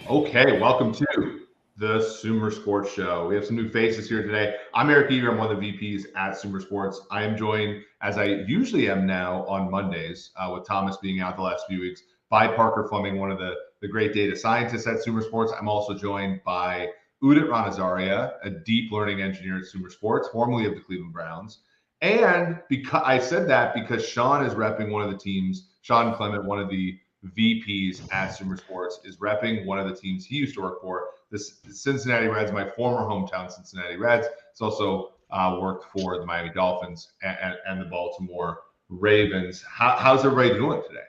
Okay, welcome to the SumerSports Show. We have some new faces here today. I'm Eric Eager. I'm one of the VPs at SumerSports. I am joined, as I usually am now on Mondays, with Thomas being out the last few weeks, by Parker Fleming, one of the great data scientists at SumerSports. I'm also joined by Udit Ranasaria, a deep learning engineer at SumerSports, formerly of the Cleveland Browns. And because I said that because Sean is repping one of the teams, Sean Clement, one of the VPs at SumerSports, is repping one of the teams he used to work for, the Cincinnati Reds, my former hometown Cincinnati Reds. It's also worked for the Miami Dolphins and the Baltimore Ravens. How's everybody doing today?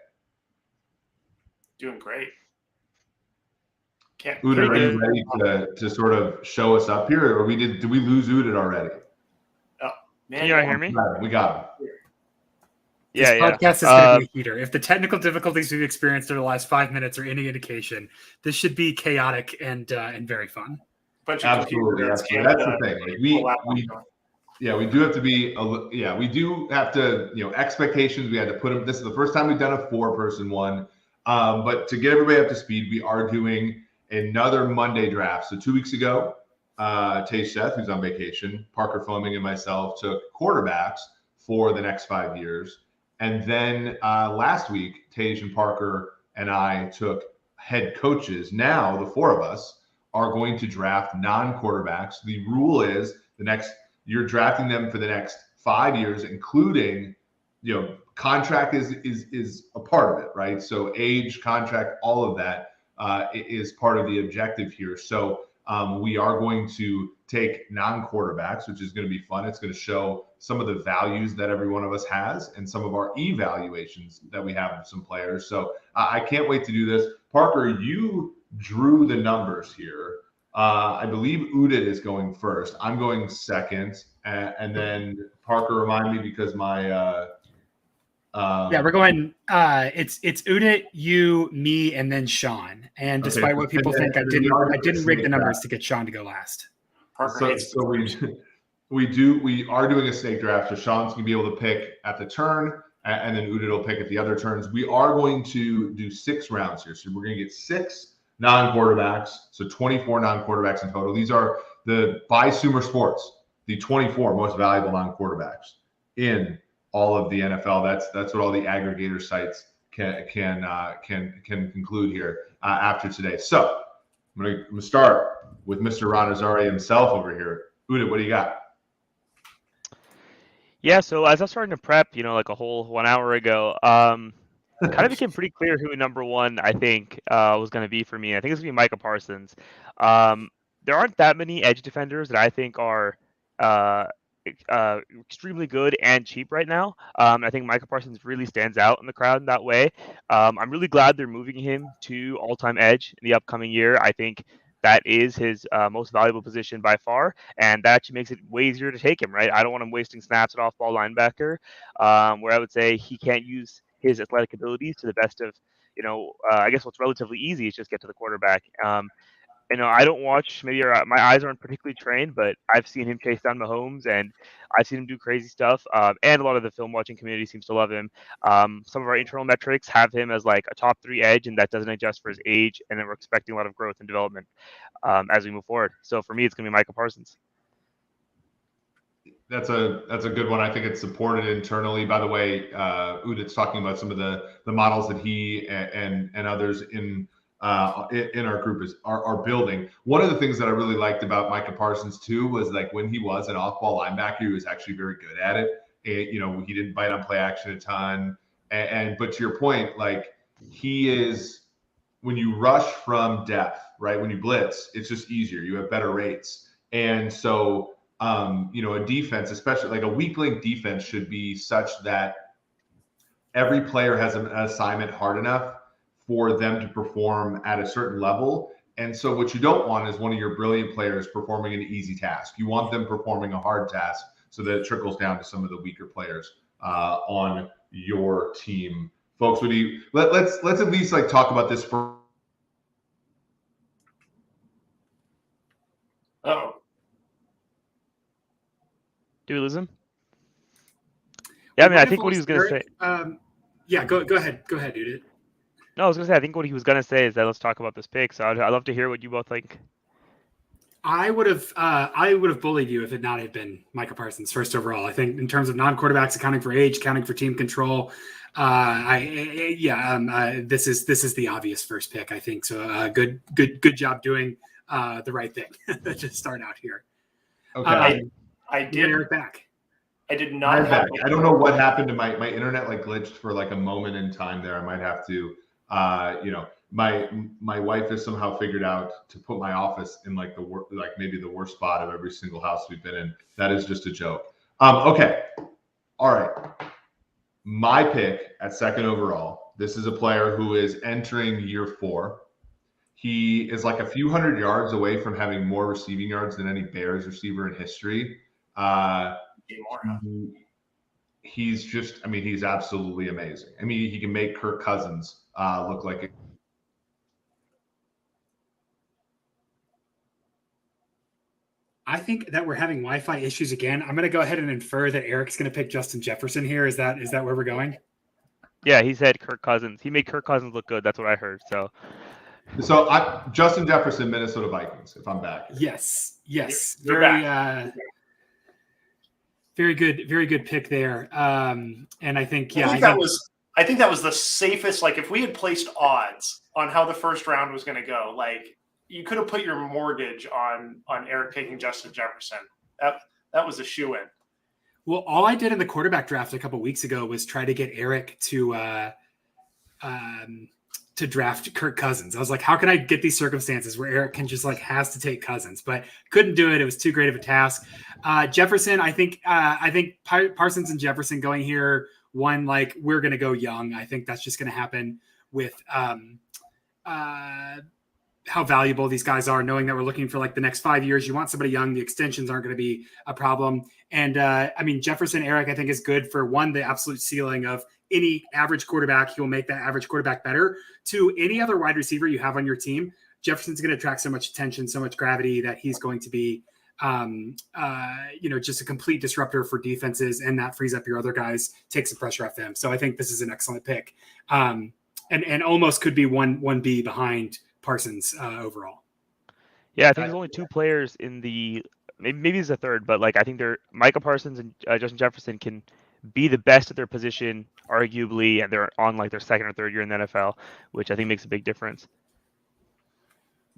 Doing great. Udit, are you ready to sort of show us up here, or did we lose Udit already? Oh man, can you hear me? We got him. This podcast is going to be a heater. If the technical difficulties we've experienced over the last 5 minutes are any indication, this should be chaotic and very fun. Absolutely. That's the thing. Like we do have to be. We do have to. Expectations. We had to put them. This is the first time we've done a 4-person one. But to get everybody up to speed, we are doing another Monday draft. So 2 weeks ago, Tay Seth, who's on vacation, Parker Fleming, and myself took quarterbacks for the next 5 years. And then last week, Tage and Parker and I took head coaches. Now the four of us are going to draft non-quarterbacks. The rule is you're drafting them for the next 5 years, including, contract is a part of it, right? So age, contract, all of that is part of the objective here. So we are going to take non-quarterbacks, which is going to be fun. It's going to show some of the values that every one of us has and some of our evaluations that we have of some players. So I can't wait to do this. Parker, you drew the numbers here. I believe Udit is going first. I'm going second. And then Parker, remind me because my we're going. It's Udit, you, me, and then Sean. And despite what people think, I didn't rig the numbers to get Sean to go last. So we are doing a snake draft. So Sean's gonna be able to pick at the turn, and then Udit will pick at the other turns. We are going to do 6 rounds here. So we're gonna get 6 non-quarterbacks. So 24 non-quarterbacks in total. These are by SumerSports, the 24 most valuable non-quarterbacks in all of the NFL. That's what all the aggregator sites can conclude here after today. So I'm gonna start with Mr. Ranasaria himself over here. Udit, what do you got? Yeah, so as I was starting to prep, like a whole 1 hour ago, kind of became pretty clear who number one I think was going to be for me. I think it's going to be Micah Parsons. There aren't that many edge defenders that I think are extremely good and cheap right now. I think Micah Parsons really stands out in the crowd in that way. I'm really glad they're moving him to all-time edge in the upcoming year. I think that is his most valuable position by far, and that actually makes it way easier to take him, right? I don't want him wasting snaps at off-ball linebacker, where I would say he can't use his athletic abilities to the best of, I guess what's relatively easy is just get to the quarterback. I don't watch, maybe my eyes aren't particularly trained, but I've seen him chase down Mahomes and I've seen him do crazy stuff. And a lot of the film watching community seems to love him. Some of our internal metrics have him as like a top 3 edge, and that doesn't adjust for his age. And then we're expecting a lot of growth and development as we move forward. So for me, it's going to be Micah Parsons. That's a good one. I think it's supported internally. By the way, Udit's talking about some of the models that he and others in our group are building. One of the things that I really liked about Micah Parsons too was like when he was an off-ball linebacker, he was actually very good at it. And, he didn't bite on play action a ton. But to your point, like he is, when you rush from depth, right? When you blitz, it's just easier. You have better rates. And so, a defense, especially like a weak link defense, should be such that every player has an assignment hard enough for them to perform at a certain level. And so what you don't want is one of your brilliant players performing an easy task. You want them performing a hard task so that it trickles down to some of the weaker players on your team. Folks, let's at least like talk about this for. Oh. Do we lose him? Yeah, I mean, I think what he was going to say. Go ahead. Go ahead, Udit. No, I was gonna say I think what he was gonna say is that let's talk about this pick. So I'd love to hear what you both think. I would have bullied you if it not had been Micah Parsons first overall. I think in terms of non-quarterbacks accounting for age, accounting for team control, this is the obvious first pick. I think so. Good job doing the right thing to start out here. Okay, I did Eric back. I did not. I don't know what happened to my internet. Like glitched for like a moment in time there. I might have to, my wife has somehow figured out to put my office in like maybe the worst spot of every single house we've been in. That is just a joke. Okay, all right. My pick at second overall. This is a player who is entering year 4. He is like a few hundred yards away from having more receiving yards than any Bears receiver in history. He's just, he's absolutely amazing. He can make Kirk Cousins look like a I think that we're having Wi-Fi issues again. I'm going to go ahead and infer that Eric's going to pick Justin Jefferson here. Is that where we're going? Yeah, he said Kirk Cousins. He made Kirk Cousins look good. That's what I heard. So Justin Jefferson, Minnesota Vikings, if I'm back. Yes. You're Very good pick there. And I think, I think that was the safest. Like if we had placed odds on how the first round was going to go, like you could have put your mortgage on Eric taking Justin Jefferson. That was a shoo-in. Well, all I did in the quarterback draft a couple weeks ago was try to get Eric to draft Kirk Cousins. I was like, how can I get these circumstances where Eric can just has to take Cousins, but couldn't do it. It was too great of a task. Jefferson, I think Parsons and Jefferson going here, one, we're going to go young. I think that's just going to happen with how valuable these guys are, knowing that we're looking for the next 5 years. You want somebody young. The extensions aren't going to be a problem. And Jefferson, Eric, I think is good for one, the absolute ceiling of any average quarterback. He will make that average quarterback better. Two, any other wide receiver you have on your team, Jefferson's going to attract so much attention, so much gravity that he's going to be, just a complete disruptor for defenses. And that frees up your other guys, takes the pressure off them. So I think this is an excellent pick. And almost could be 1B behind Parsons overall. Yeah, I think there's only 2 players in the maybe it's a third, but I think they're Micah Parsons and Justin Jefferson can be the best at their position, arguably, and they're on their second or third year in the NFL, which I think makes a big difference.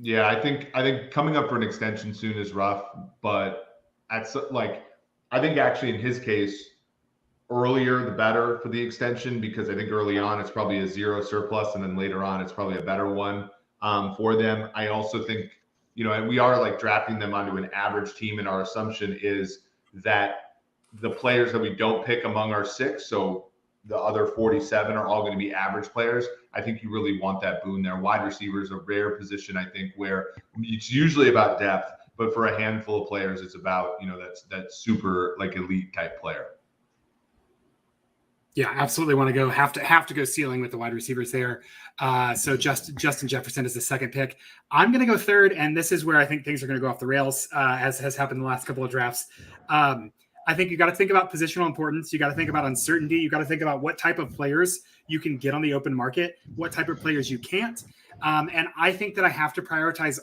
Yeah, I think coming up for an extension soon is rough, but I think actually in his case, earlier the better for the extension, because I think early on it's probably a 0 surplus, and then later on it's probably a better one for them. I also think, and we are drafting them onto an average team, and our assumption is that the players that we don't pick among our 6, so the other 47 are all going to be average players. I think you really want that boon there. Wide receiver is a rare position, I think, where it's usually about depth, but for a handful of players, it's about, that super elite type player. Yeah, absolutely want to go have to go ceiling with the wide receivers there. So Justin Jefferson is the second pick. I'm going to go third, and this is where I think things are going to go off the rails, as has happened in the last couple of drafts. I think you got to think about positional importance. You got to think about uncertainty. You got to think about what type of players you can get on the open market, what type of players you can't. And I think that I have to prioritize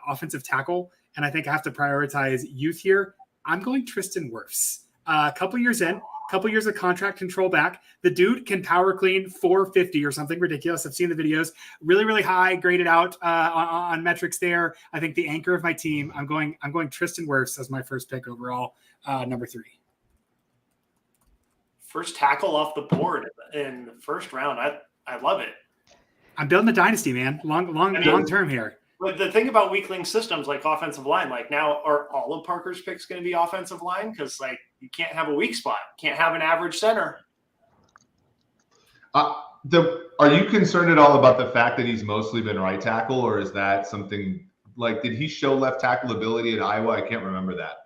offensive tackle, and I think I have to prioritize youth here. I'm going Tristan Wirfs. A couple years of contract control back. The dude can power clean 450 or something ridiculous. I've seen the videos. Really, really high graded out on metrics there. I think the anchor of my team. I'm going Tristan Wirfs as my first pick overall, number 3. First tackle off the board in the first round. I love it. I'm building a dynasty, man. Long term here. But the thing about weakling systems like offensive line, now are all of Parker's picks going to be offensive line? Because you can't have a weak spot. Can't have an average center. Are you concerned at all about the fact that he's mostly been right tackle, or is that something did he show left tackle ability at Iowa? I can't remember that.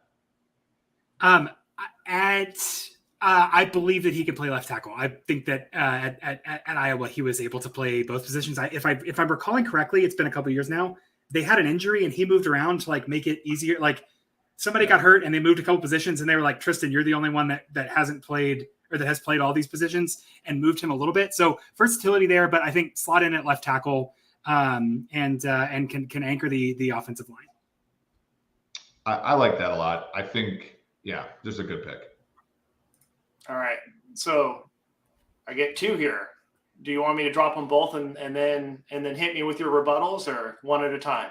I believe that he can play left tackle. I think that at Iowa he was able to play both positions. If I'm recalling correctly, it's been a couple of years now. They had an injury and he moved around to make it easier. Somebody got hurt and they moved a couple positions, and they were like, Tristan, you're the only one that hasn't played or that has played all these positions and moved him a little bit. So versatility there, but I think slot in at left tackle and can anchor the offensive line. I like that a lot. I think, yeah, there's a good pick. All right. So I get 2 here. Do you want me to drop them both and then hit me with your rebuttals, or one at a time?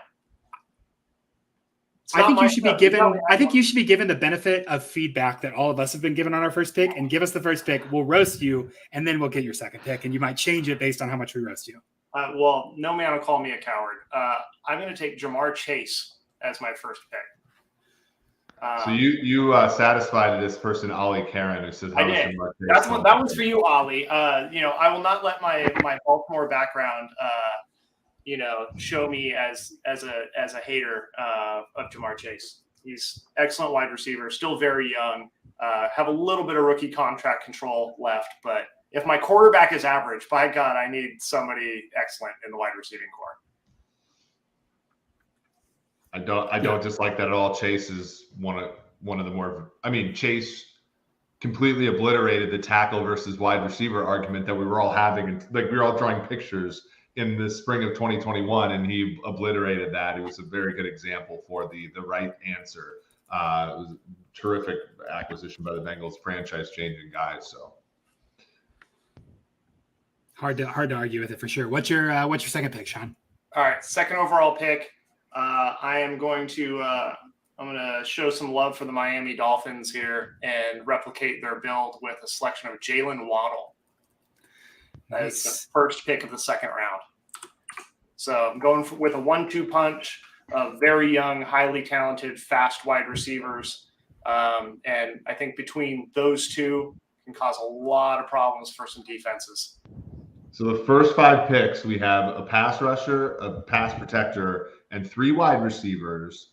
I think you should be given the benefit of feedback that all of us have been given on our first pick, and give us the first pick. We'll roast you, and then we'll get your second pick, and you might change it based on how much we roast you. Well, no man will call me a coward. I'm going to take Jamar Chase as my first pick. So you satisfied this person, Ollie Karen, who says, I did. That was for you, Ollie. I will not let my Baltimore background show me as a hater of Jamar Chase. He's excellent wide receiver, still very young, have a little bit of rookie contract control left. But if my quarterback is average, by God, I need somebody excellent in the wide receiving core. I don't dislike that at all. Chase is one of the more. I mean, Chase completely obliterated the tackle versus wide receiver argument that we were all having, and like we were all drawing pictures in the spring of 2021, and he obliterated that. It was a very good example for the right answer. It was a terrific acquisition by the Bengals, franchise-changing guys. So hard to argue with it for sure. What's your second pick, Sean? All right, second overall pick. I am going to I'm going to show some love for the Miami Dolphins here and replicate their build with a selection of Jalen Waddle. That is the first pick of the second round. So I'm going with a 1-2 punch of very young, highly talented, fast wide receivers. And I think between those two can cause a lot of problems for some defenses. So the first 5 picks, we have a pass rusher, a pass protector, and 3 wide receivers.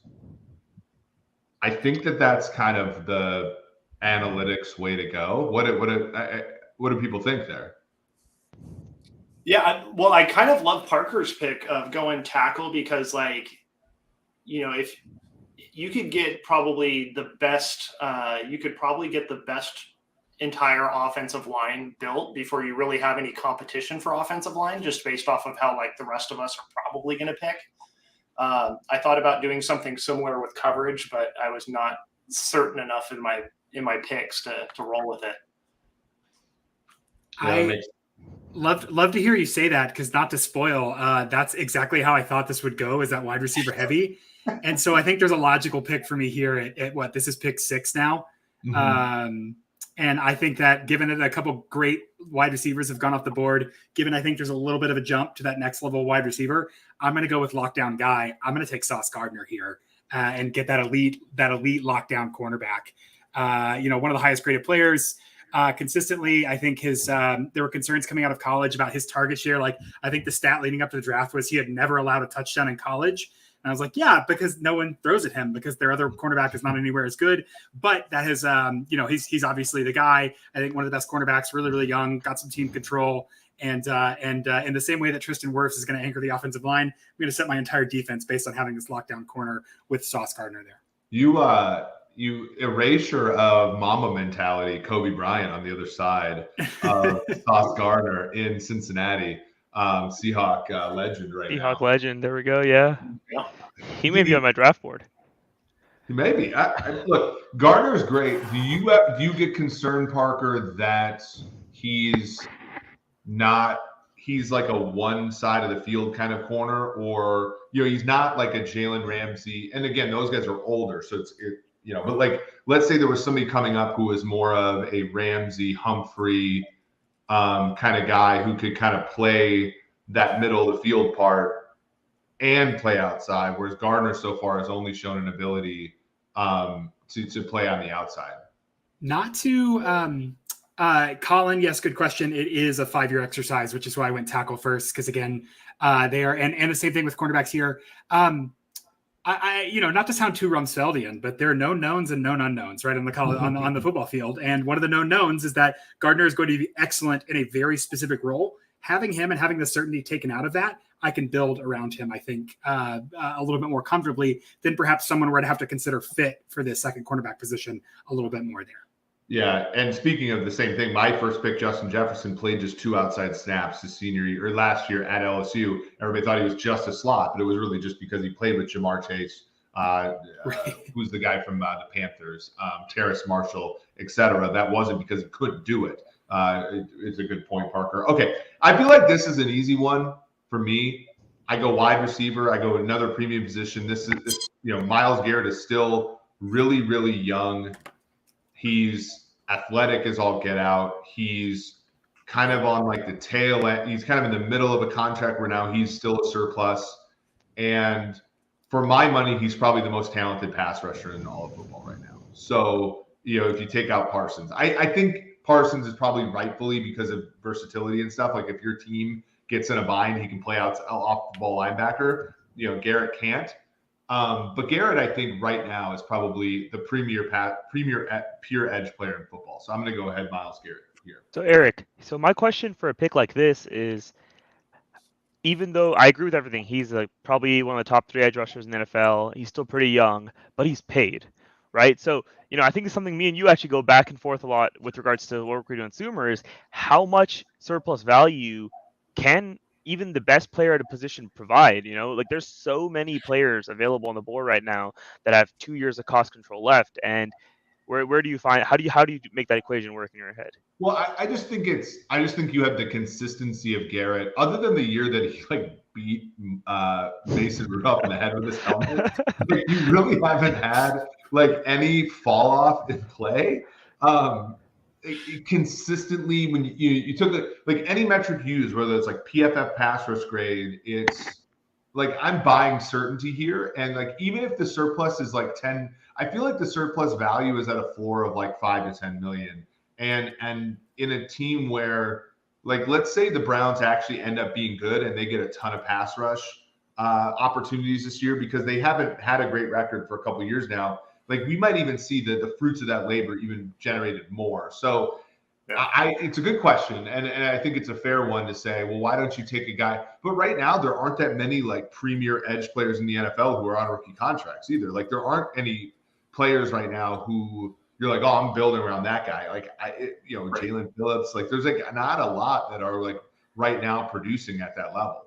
I think that's kind of the analytics way to go. What do people think there? Yeah, well, I kind of love Parker's pick of going tackle because, if you could get probably the best, get the best entire offensive line built before you really have any competition for offensive line, just based off of how the rest of us are probably going to pick. I thought about doing something similar with coverage, but I was not certain enough in my picks to roll with it. I love to hear you say that, because not to spoil, that's exactly how I thought this would go, is that wide receiver heavy. And so I think there's a logical pick for me here at what, this is pick 6 now. Mm-hmm. And I think that given that a couple great wide receivers have gone off the board, given I think there's a little bit of a jump to that next level wide receiver, I'm going to go with lockdown guy. I'm going to take Sauce Gardner here and get that elite lockdown cornerback. One of the highest graded players consistently. I think there were concerns coming out of college about his target share. I think the stat leading up to the draft was he had never allowed a touchdown in college. And I was like, yeah, because no one throws at him because their other cornerback is not anywhere as good. But that has, he's obviously the guy. I think one of the best cornerbacks, really, really young, got some team control. And in the same way that Tristan Wirfs is going to anchor the offensive line, I'm going to set my entire defense based on having this lockdown corner with Sauce Gardner there. You erasure of mama mentality, Kobe Bryant on the other side of Sauce Gardner in Cincinnati. Seahawk legend right now. Seahawk legend. There we go. Yeah. He may be on my draft board. He may be. Look, Gardner is great. Do you get concerned, Parker, that he's like a one side of the field kind of corner, or he's not like a Jalen Ramsey? And again, those guys are older, so but let's say there was somebody coming up who was more of a Ramsey, Humphrey kind of guy who could kind of play that middle of the field part and play outside, whereas Gardner so far has only shown an ability to play on the outside. Not to Colin, yes, good question. It is a 5-year exercise, which is why I went tackle first, because again, they are, and the same thing with cornerbacks here. I not to sound too Rumsfeldian, but there are known knowns and known unknowns, right, on the football field. And one of the known knowns is that Gardner is going to be excellent in a very specific role. Having him and having the certainty taken out of that, I can build around him, I think, a little bit more comfortably than perhaps someone were to have to consider fit for this second cornerback position a little bit more there. Yeah, and speaking of the same thing, my first pick, Justin Jefferson, played just 2 outside snaps his senior year or last year at LSU. Everybody thought he was just a slot, but it was really just because he played with Jamar Chase, who's the guy from the Panthers, Terrace Marshall, etc. That wasn't because he couldn't do it. It's a good point, Parker. Okay, I feel like this is an easy one for me. I go wide receiver. I go another premium position. This is, Myles Garrett is still really, really young. He's athletic as all get out. He's kind of on like the tail end. He's kind of in the middle of a contract where now he's still a surplus. And for my money, he's probably the most talented pass rusher in all of football right now. So, if you take out Parsons, I think Parsons is probably rightfully because of versatility and stuff. Like if your team gets in a bind, he can play out off the ball linebacker. Garrett can't. But Garrett, I think right now is probably the premier pure edge player in football. So I'm going to go ahead Myles Garrett here. So Eric, my question for a pick like this is, even though I agree with everything, he's probably one of the top 3 edge rushers in the NFL. He's still pretty young, but he's paid, right? So, I think it's something me and you actually go back and forth a lot with regards to what we're doing on Sumer is how much surplus value can even the best player at a position provide. Like there's so many players available on the board right now that have 2 years of cost control left. And where do you find, how do you make that equation work in your head? Well, I just think you have the consistency of Garrett, other than the year that he beat Mason Rudolph in the head with his helmet. You really haven't had any fall off in play. Consistently, when you took any metric you use, whether it's PFF pass rush grade, it's I'm buying certainty here. And even if the surplus is 10, I feel like the surplus value is at a floor of 5 to 10 million. And in a team where let's say the Browns actually end up being good and they get a ton of pass rush opportunities this year because they haven't had a great record for a couple of years now. We might even see the fruits of that labor even generated more. So it's a good question. And I think it's a fair one to say, well, why don't you take a guy? But right now, there aren't that many premier edge players in the NFL who are on rookie contracts either. There aren't any players right now who you're oh, I'm building around that guy. Jalen Phillips, there's not a lot that are right now producing at that level.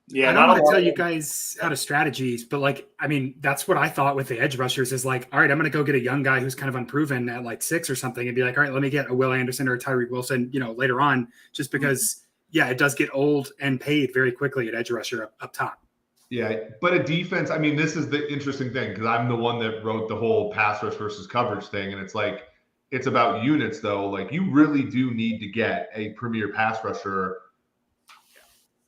Yeah, I don't want to tell you guys how to strategies, but that's what I thought with the edge rushers is all right, I'm going to go get a young guy who's kind of unproven at 6 or something and be all right, let me get a Will Anderson or a Tyreek Wilson, later on, just because, it does get old and paid very quickly at edge rusher up top. Yeah, but a defense, this is the interesting thing because I'm the one that wrote the whole pass rush versus coverage thing. And it's it's about units though. You really do need to get a premier pass rusher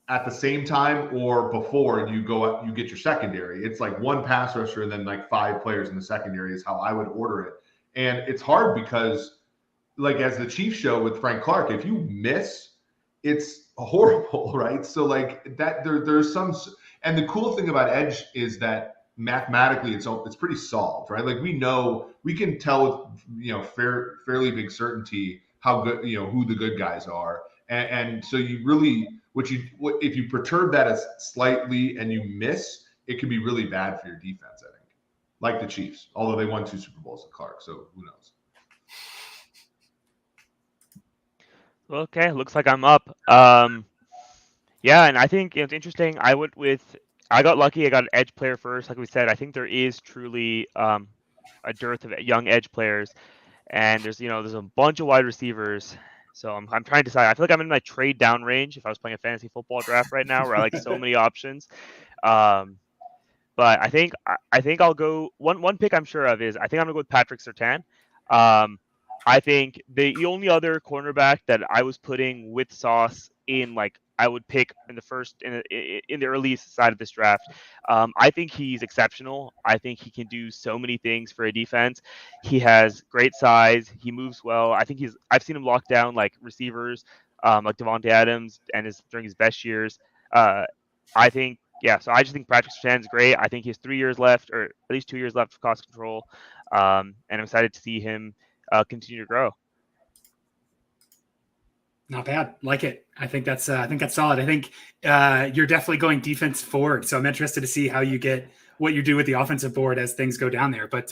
at the same time or before you go up, you get your secondary. It's one pass rusher and then 5 players in the secondary is how I would order it. And it's hard because as the Chiefs show with Frank Clark, if you miss, it's horrible, right? So that there's some, and the cool thing about edge is that mathematically it's pretty solved, right? We can tell with fairly big certainty how good who the good guys are, and so you really if you perturb that as slightly and you miss, it can be really bad for your defense. I think, like the Chiefs, although they won 2 Super Bowls with Clark, so who knows? Okay, looks like I'm up. Yeah, and I think it's interesting. I got lucky. I got an edge player first. Like we said, I think there is truly a dearth of young edge players, and there's a bunch of wide receivers. So I'm trying to decide. I feel like I'm in my trade down range if I was playing a fantasy football draft right now, where I so many options. But I think I'll go one pick I'm sure of is I think I'm gonna go with Patrick Surtain. I think the only other cornerback that I was putting with Sauce in I would pick in the early side of this draft. I think he's exceptional. I think he can do so many things for a defense. He has great size. He moves well. I think I've seen him lock down receivers like Devontae Adams and during his best years. I think, so I just think Patrick Surtain's great. I think he has 3 years left, or at least 2 years left of cost control. And I'm excited to see him continue to grow. Not bad. Like it. I think that's solid. I think you're definitely going defense forward. So I'm interested to see how you get what you do with the offensive board as things go down there. But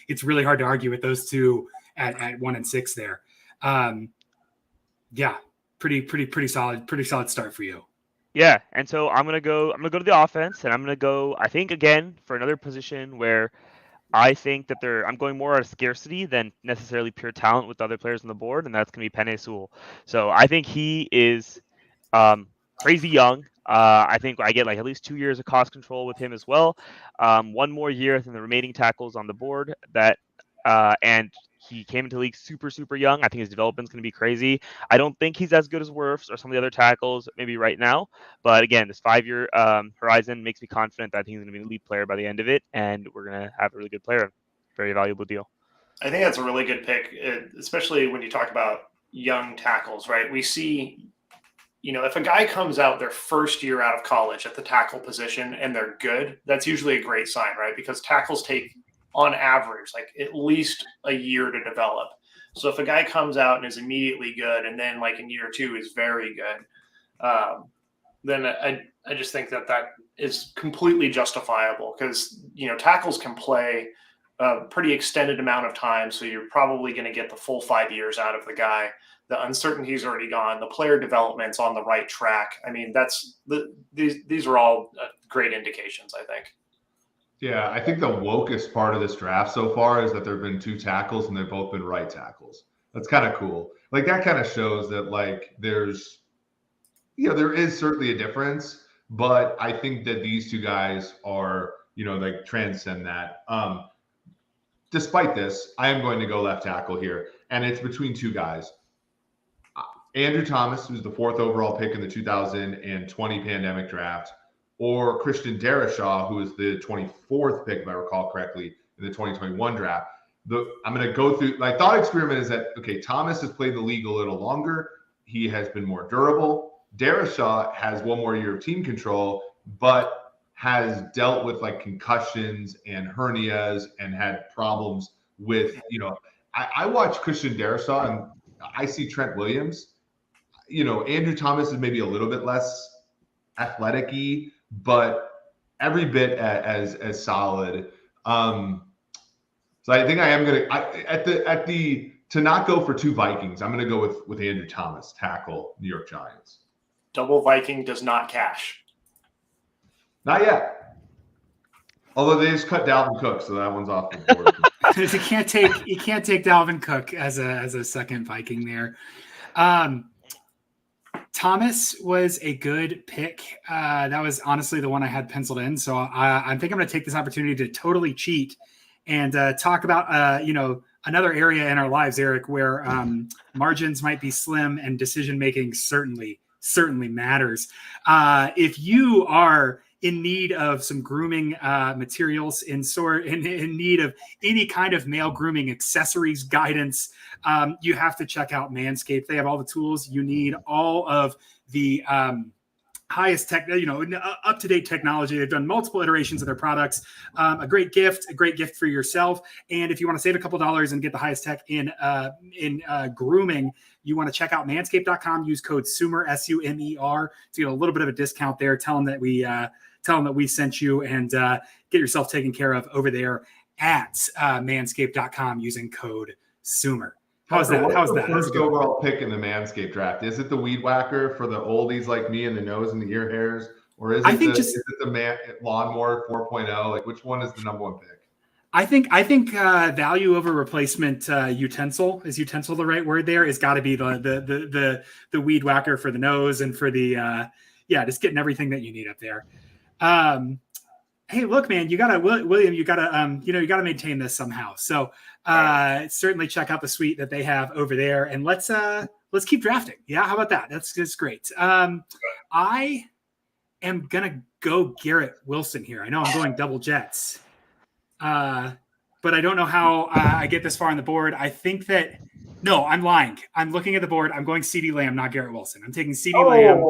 it's really hard to argue with those two at 1 and 6 there. Yeah, pretty solid start for you. Yeah, and so I'm gonna go to the offense, and I'm gonna go, I think, again, for another position where I think that I'm going more out of scarcity than necessarily pure talent with other players on the board, and that's gonna be Penei Sewell. So I think he is crazy young. I think I get like at least 2 years of cost control with him as well. 1 more year than the remaining tackles on the board. And he came into the league super young. I think his development's going to be crazy. I don't think he's as good as Wirfs or some of the other tackles maybe right now. But again, this 5-year horizon makes me confident that I think he's going to be an elite player by the end of it, and we're going to have a really good player. Very valuable deal. I think that's a really good pick, especially when you talk about young tackles, right? We see, if a guy comes out their first year out of college at the tackle position and they're good, that's usually a great sign, right? Because tackles take, on average, like at least a year to develop. So if a guy comes out and is immediately good, and then like in year 2 is very good, then I just think that is completely justifiable, because tackles can play a pretty extended amount of time, so you're probably going to get the full 5 years out of the guy. The uncertainty's already gone. The player development's on the right track. I mean, these are all great indications, I think. Yeah, I think the wokest part of this draft so far is that there have been 2 tackles and they've both been right tackles. That's kind of cool. Like, that kind of shows that, like, there is certainly a difference, but I think that these 2 guys are, like, transcend that. Despite this, I am going to go left tackle here, and it's between 2 guys. Andrew Thomas, who's the 4th overall pick in the 2020 pandemic draft, or Christian Darrisaw, who is the 24th pick, if I recall correctly, in the 2021 draft. I'm going to go through, my thought experiment is that, okay, Thomas has played the league a little longer. He has been more durable. Darrisaw has 1 more year of team control, but has dealt with like concussions and hernias and had problems with, I watch Christian Darrisaw and I see Trent Williams. Andrew Thomas is maybe a little bit less athletic-y, but every bit as solid. So I think I am going to to not go for 2 Vikings, I'm going to go with Andrew Thomas, tackle, New York Giants. Double Viking does not cash. Not yet. Although they just cut Dalvin Cook, so that one's off the board. You can't take Dalvin Cook as a second Viking there. Thomas was a good pick. That was honestly the one I had penciled in. So I think I'm going to take this opportunity to totally cheat and talk about another area in our lives, Eric, where margins might be slim and decision making certainly matters. If you are in need of some grooming materials, in need of any kind of male grooming accessories guidance, you have to check out Manscaped. They have all the tools you need, all of the highest tech, up-to-date technology. They've done multiple iterations of their products. A great gift for yourself. And if you want to save a couple dollars and get the highest tech in grooming, you want to check out manscaped.com. Use code SUMER, SUMER, to get a little bit of a discount there. Tell them that we sent you, and get yourself taken care of over there at manscaped.com using code SUMER. How's that? First overall pick in the Manscaped draft. Is it the weed whacker for the oldies like me and the nose and the ear hairs? Or is it the lawnmower 4.0? Like, which one is the number 1 pick? I think value over replacement utensil. Is utensil the right word there? Has got to be the weed whacker for the nose and for the just getting everything that you need up there. Hey, look, man, William, you gotta maintain this somehow. So certainly check out the suite that they have over there, and let's keep drafting. Yeah, how about that? That's great. I am gonna go Garrett Wilson here. I know I'm going double Jets, but I don't know how I get this far on the board. I think that I'm lying. I'm looking at the board. I'm going CeeDee Lamb, not Garrett Wilson. I'm taking CeeDee Lamb.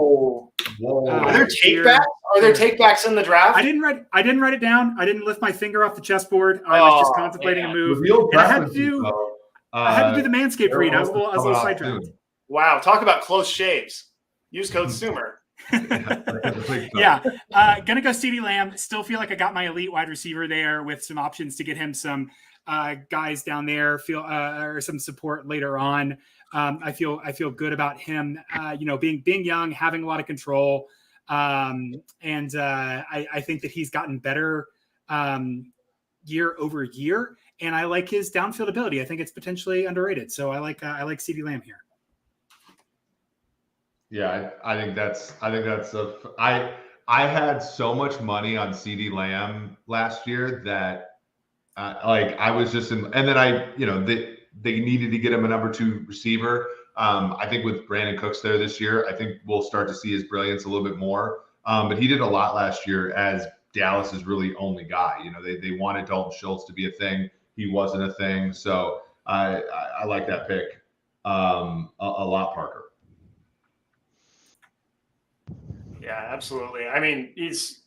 Are there takebacks? Are there takebacks in the draft? I didn't write it down. I didn't lift my finger off the chessboard. I was just contemplating a move. And I had to do the Manscaped read. I was a little sidetracked. Wow, talk about close shaves. Use code SUMER. Yeah, gonna go CeeDee Lamb. Still feel like I got my elite wide receiver there with some options to get him some guys down there feel or some support later on. I feel good about him. Being young, having a lot of control, and I think that he's gotten better year over year. And I like his downfield ability. I think it's potentially underrated. So I like CeeDee Lamb here. Yeah, I think that's I had so much money on CeeDee Lamb last year that I was just in, and then they needed to get him a number 2 receiver. I think with Brandon Cooks there this year, I think we'll start to see his brilliance a little bit more. But he did a lot last year as Dallas's really only guy. They wanted Dalton Schultz to be a thing. He wasn't a thing. So I like that pick a lot, Parker. Yeah, absolutely. I mean, he's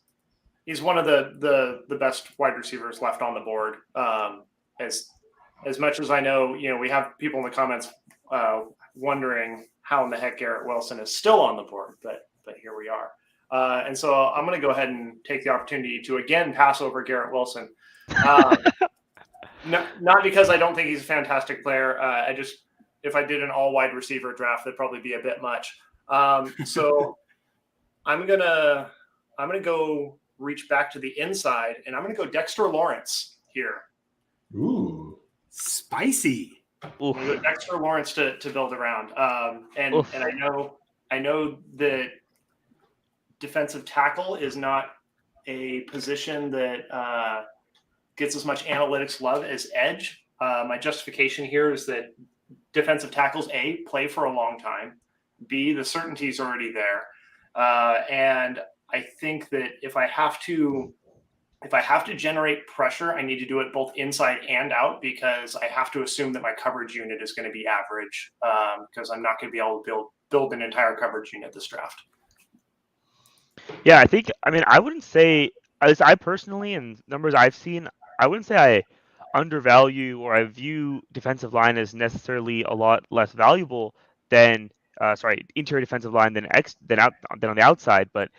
one of the best wide receivers left on the board. As much as I know, we have people in the comments wondering how in the heck Garrett Wilson is still on the board, but here we are. And so I'm going to go ahead and take the opportunity to again pass over Garrett Wilson. Not because I don't think he's a fantastic player. If I did an all wide receiver draft, that'd probably be a bit much. So I'm gonna go reach back to the inside, and I'm gonna go Dexter Lawrence here. Ooh, spicy. I'm gonna go Dexter Lawrence to build around. And I know that defensive tackle is not a position that gets as much analytics love as edge. My justification here is that defensive tackles, A, play for a long time. B, the certainty is already there. And I think that if I have to generate pressure, I need to do it both inside and out, because I have to assume that my coverage unit is going to be average, because I'm not going to be able to build an entire coverage unit this draft. Yeah, I wouldn't say, as I personally, and numbers I've seen, I wouldn't say I undervalue or I view defensive line as necessarily a lot less valuable than interior defensive line than on the outside. But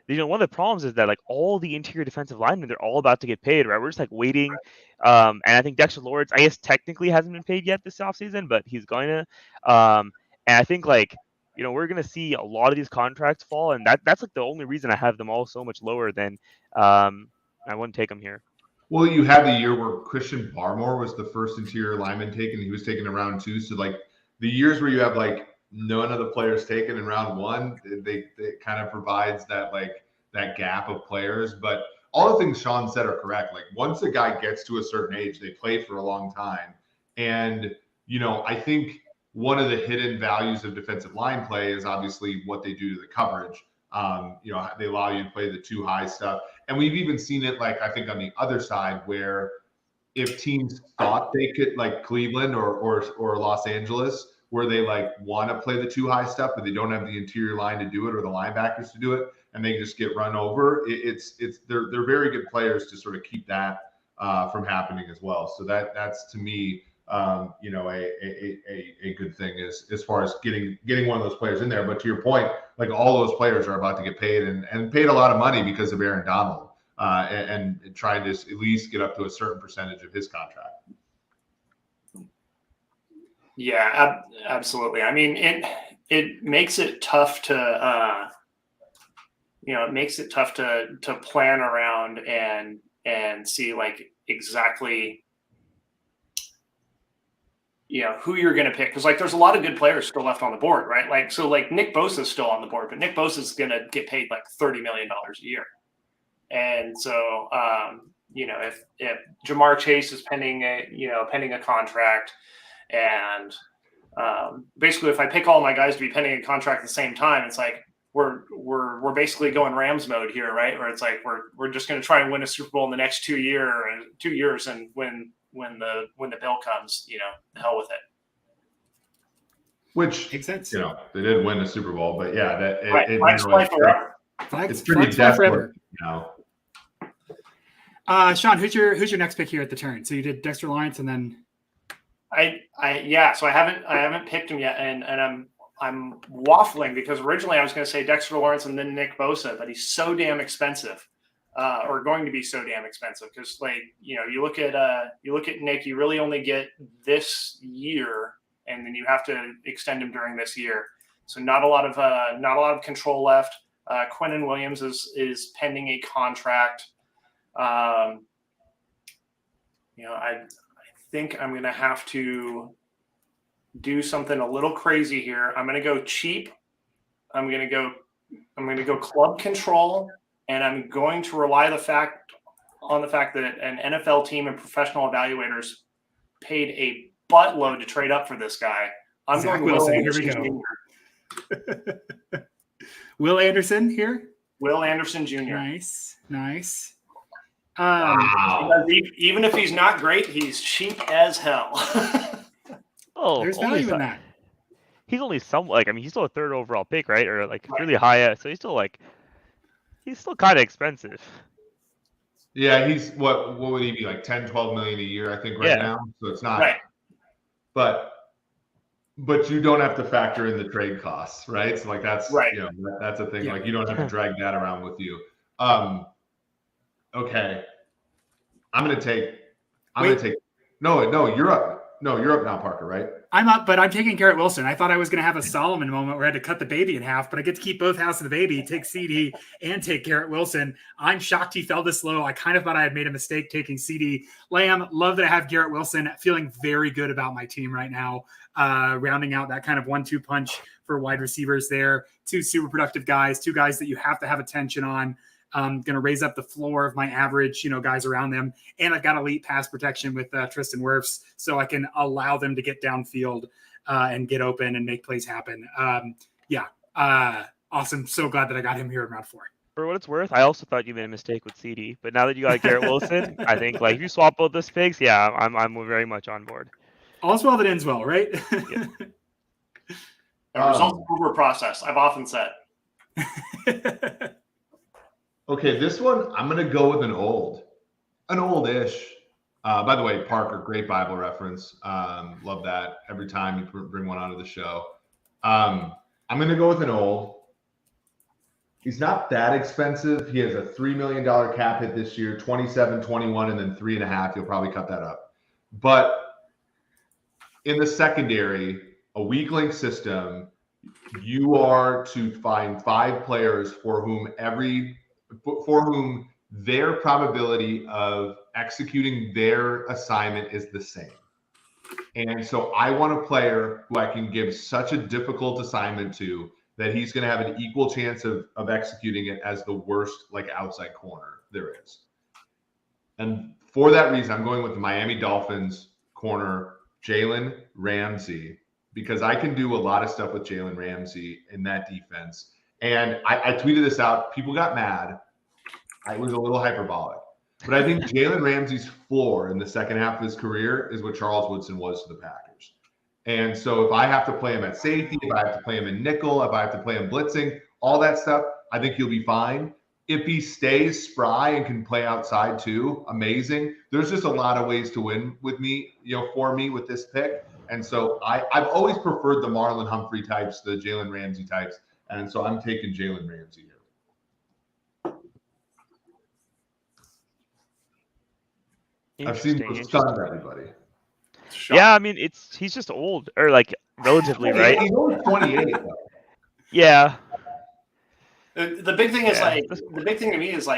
one of the problems is that all the interior defensive linemen, they're all about to get paid, right? We're just waiting. And I think Dexter Lawrence, I guess technically hasn't been paid yet this offseason, but he's going to. And I think we're going to see a lot of these contracts fall, and that's the only reason I have them all so much lower than I wouldn't take them here. Well, you had the year where Christian Barmore was the first interior lineman taken. He was taken in round 2. So the years where you have none of the players taken in round 1, it kind of provides that that gap of players. But all the things Sean said are correct. Once a guy gets to a certain age, they play for a long time. And, I think one of the hidden values of defensive line play is obviously what they do to the coverage. They allow you to play the too high stuff. And we've even seen it, I think on the other side, where if teams thought they could, Cleveland or Los Angeles, where they want to play the too high stuff, but they don't have the interior line to do it or the linebackers to do it, and they just get run over. They're very good players to sort of keep that from happening as well. So that's to me, a good thing as far as getting one of those players in there. But to your point, all those players are about to get paid and paid a lot of money because of Aaron Donald and trying to at least get up to a certain percentage of his contract. Yeah, absolutely. I mean, it makes it tough to to plan around and see exactly who you're going to pick, because there's a lot of good players still left on the board, right? Nick Bosa is still on the board, but Nick Bosa is going to get paid $30 million a year, and so if Jamar Chase is pending a contract. And basically, if I pick all my guys to be pending a contract at the same time, it's we're basically going Rams mode here, right? Where it's we're just going to try and win a Super Bowl in the next 2 years, and when the bill comes, the hell with it. Which makes sense. They did win the Super Bowl, but yeah, it's pretty desperate now. Sean, who's your next pick here at the turn? So you did Dexter Lawrence, and then. So I haven't picked him yet, and I'm waffling because originally I was going to say Dexter Lawrence and then Nick Bosa, but he's so damn expensive or going to be so damn expensive. Because like, you look at Nick, you really only get this year, and then you have to extend him during this year. So not a lot of control left. Quinnen Williams is pending a contract. I think I'm going to have to do something a little crazy here. I'm going to go cheap. I'm going to go club control, and I'm going to rely on the fact that an NFL team and professional evaluators paid a buttload to trade up for this guy. I'm Zach going Wilson. Will Here we Anderson go. Jr. Will Anderson here. Will Anderson Jr. Nice. Because even if he's not great, he's cheap as hell. There's value in that. He's only he's still a third overall pick, right? Or like really high. So he's still kind of expensive. Yeah, he's what would he be, like 10, 12 million a year, I think, right now. So it's not right. But you don't have to factor in the trade costs, right? So like that's right. That's a thing. Yeah. Like you don't have to drag that around with you. Okay. I'm gonna take you're up. No, you're up now, Parker, right? I'm up, but I'm taking Garrett Wilson. I thought I was going to have a Solomon moment where I had to cut the baby in half, but I get to keep both halves of the baby, take CD and take Garrett Wilson. I'm shocked he fell this low. I kind of thought I had made a mistake taking CD. Lamb, love that I have Garrett Wilson. Feeling very good about my team right now. Rounding out that kind of 1-2 punch for wide receivers there. 2 super productive guys, 2 guys that you have to have attention on. Going to raise up the floor of my average, guys around them. And I've got elite pass protection with Tristan Wirfs, so I can allow them to get downfield and get open and make plays happen. Awesome. So glad that I got him here in round 4. For what it's worth, I also thought you made a mistake with CD, but now that you got Garrett Wilson, I think like if you swap both those picks, I'm very much on board. All's well that ends well, right? Yeah. The results over process, I've often said. Okay, this one, I'm going to go with an oldish. By the way, Parker, great Bible reference. Love that. Every time you bring one onto the show. I'm going to go with an old. He's not that expensive. He has a $3 million cap hit this year, 27, 21, and then 3.5. You'll probably cut that up. But in the secondary, a weak link system, you are to find 5 players for whom their probability of executing their assignment is the same. And so I want a player who I can give such a difficult assignment to that he's going to have an equal chance of executing it as the worst outside corner there is. And for that reason, I'm going with the Miami Dolphins corner, Jalen Ramsey, because I can do a lot of stuff with Jalen Ramsey in that defense. And I tweeted this out. People got mad. I was a little hyperbolic. But I think Jalen Ramsey's floor in the second half of his career is what Charles Woodson was to the Packers. And so if I have to play him at safety, if I have to play him in nickel, if I have to play him blitzing, all that stuff, I think he'll be fine. If he stays spry and can play outside too, amazing. There's just a lot of ways to win with me, for me with this pick. And so I've always preferred the Marlon Humphrey types, the Jalen Ramsey types. And so I'm taking Jalen Ramsey here. I've seen those stunned everybody. Yeah, I mean he's just old or relatively, right? He's only 28 though. Yeah. The big thing is the big thing to me is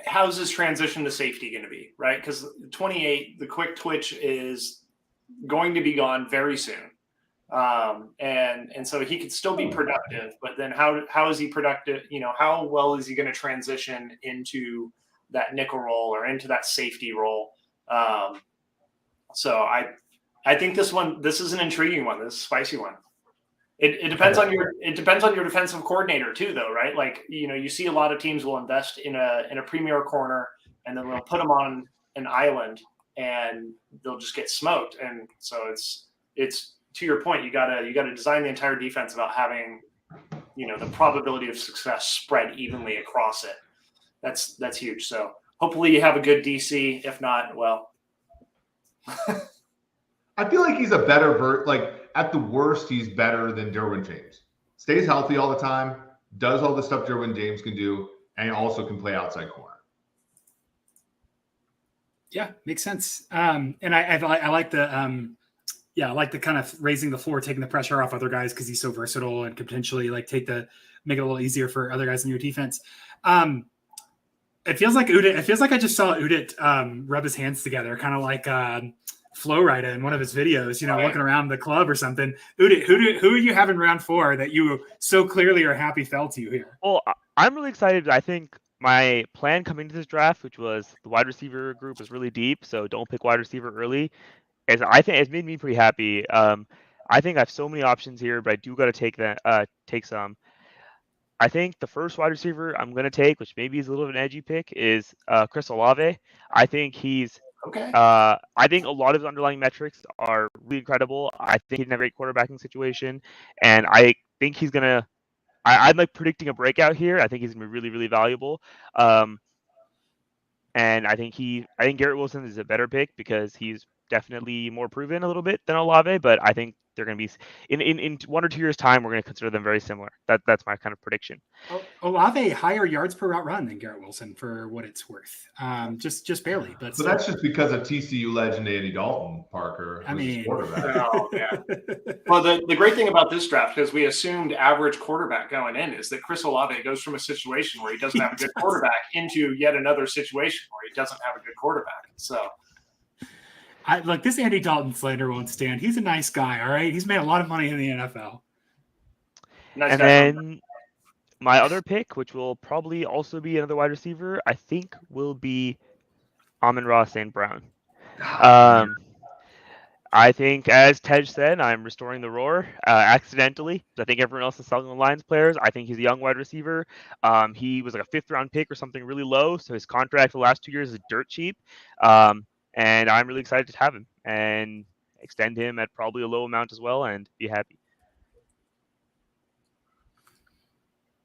how's this transition to safety going to be, right? Because 28, the quick twitch is going to be gone very soon. And so he could still be productive, but then how is he productive? How well is he going to transition into that nickel role or into that safety role? So I think this is an intriguing one. This is a spicy one. It depends on your defensive coordinator too, though, right? You see a lot of teams will invest in a premier corner and then they'll put them on an island and they'll just get smoked. And so it's to your point, you gotta design the entire defense about having, the probability of success spread evenly across it. That's huge. So hopefully you have a good DC. If not, well. I feel like he's a better at the worst, he's better than Derwin James. Stays healthy all the time, does all the stuff Derwin James can do, and also can play outside corner. Yeah, makes sense. And I like the I like the kind of raising the floor, taking the pressure off other guys because he's so versatile and could potentially like make it a little easier for other guys in your defense. It feels like I just saw Udit rub his hands together, kind of like Flo Rida in one of his videos, looking around the club or something. Udit, who are you having round 4 that you so clearly are happy fell to you here? Well, I'm really excited. I think my plan coming to this draft, which was the wide receiver group is really deep, so don't pick wide receiver early. I think it's made me pretty happy. I think I have so many options here, but I do got to take some. I think the first wide receiver I'm going to take, which maybe is a little bit of an edgy pick, is Chris Olave. I think he's Okay. I think a lot of his underlying metrics are really incredible. I think he's in a great quarterbacking situation, and I think he's going to I'm like predicting a breakout here. I think he's going to be really, really valuable. And I think Garrett Wilson is a better pick because he's definitely more proven a little bit than Olave, but I think they're going to be in 1 or 2 years' time. We're going to consider them very similar. That's my kind of prediction. Olave higher yards per route run than Garrett Wilson for what it's worth, just barely. But so that's just because of TCU legend Andy Dalton, Parker. I mean, oh, yeah. Well, the great thing about this draft, because we assumed average quarterback going in, is that Chris Olave goes from a situation where he doesn't have a good quarterback into yet another situation where he doesn't have a good quarterback. So. Look, this Andy Dalton slander won't stand. He's a nice guy, all right? He's made a lot of money in the NFL. Nice and then my other pick, which will probably also be another wide receiver, I think will be Amon-Ra St. Brown. I think, as Tej said, I'm restoring the roar accidentally. I think everyone else is selling the Lions players. I think he's a young wide receiver. He was like a 5th-round pick or something really low, so his contract for the last 2 years is dirt cheap. And I'm really excited to have him and extend him at probably a low amount as well and be happy.